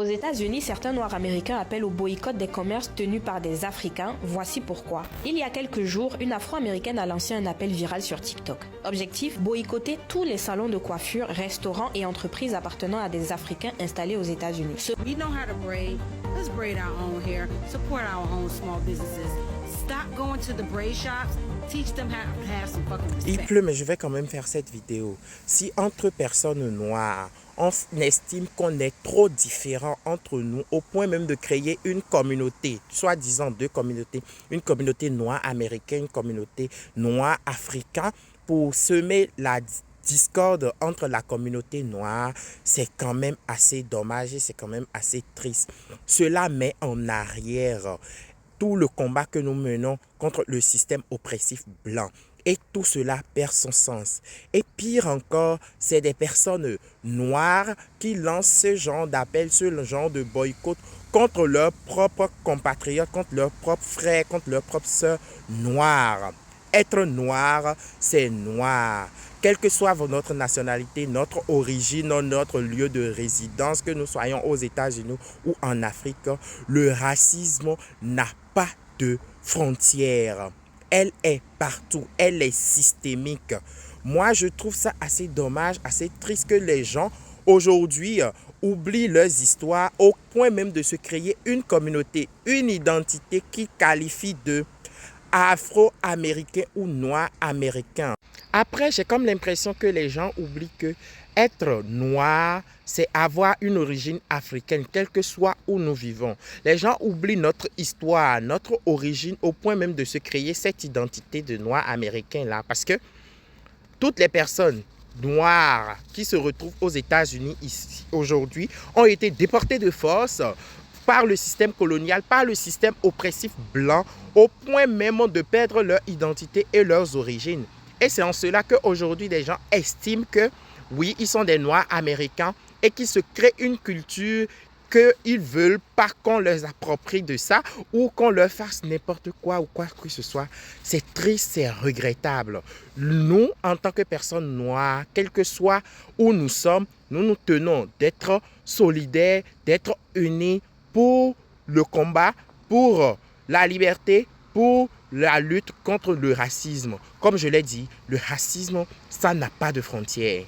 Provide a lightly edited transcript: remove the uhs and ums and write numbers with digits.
Aux États-Unis, certains Noirs américains appellent au boycott des commerces tenus par des Africains. Voici pourquoi. Il y a quelques jours, une Afro-Américaine a lancé un appel viral sur TikTok. Objectif, boycotter tous les salons de coiffure, restaurants et entreprises appartenant à des Africains installés aux États-Unis. We know how to braid. Let's braid our own hair. Support our own small businesses. Stop going to the braid shops. Teach them how to have some fucking respect. Il pleut, mais je vais quand même faire cette vidéo. Si entre personnes noires, on estime qu'on est trop différents entre nous, au point même de créer une communauté, soi-disant deux communautés, une communauté noire américaine, une communauté noire africaine, pour semer la discorde entre la communauté noire, c'est quand même assez dommage et c'est quand même assez triste. Cela met en arrière tout le combat que nous menons contre le système oppressif blanc. Et tout cela perd son sens. Et pire encore, c'est des personnes noires qui lancent ce genre d'appel, ce genre de boycott contre leurs propres compatriotes, contre leurs propres frères, contre leurs propres sœurs noires. Être noir, c'est noir. Quelle que soit notre nationalité, notre origine, notre lieu de résidence, que nous soyons aux États-Unis ou en Afrique, le racisme n'a pas de frontières. Elle est partout, elle est systémique. Moi, je trouve ça assez dommage, assez triste que les gens aujourd'hui oublient leurs histoires au point même de se créer une communauté, une identité qui qualifie de afro-américain ou noir américain. Après, j'ai comme l'impression que les gens oublient que être noir, c'est avoir une origine africaine, quel que soit où nous vivons. Les gens oublient notre histoire, notre origine, au point même de se créer cette identité de noir américain là. Parce que toutes les personnes noires qui se retrouvent aux États-Unis ici aujourd'hui ont été déportées de force par le système colonial, par le système oppressif blanc, au point même de perdre leur identité et leurs origines. Et c'est en cela qu'aujourd'hui, les gens estiment que, oui, ils sont des Noirs américains et qu'ils se créent une culture qu'ils ne veulent pas qu'on leur approprie de ça ou qu'on leur fasse n'importe quoi ou quoi que ce soit. C'est triste, c'est regrettable. Nous, en tant que personnes noires, quel que soit où nous sommes, nous nous tenons d'être solidaires, d'être unis pour le combat, pour la liberté, pour la lutte contre le racisme. Comme je l'ai dit, le racisme, ça n'a pas de frontières.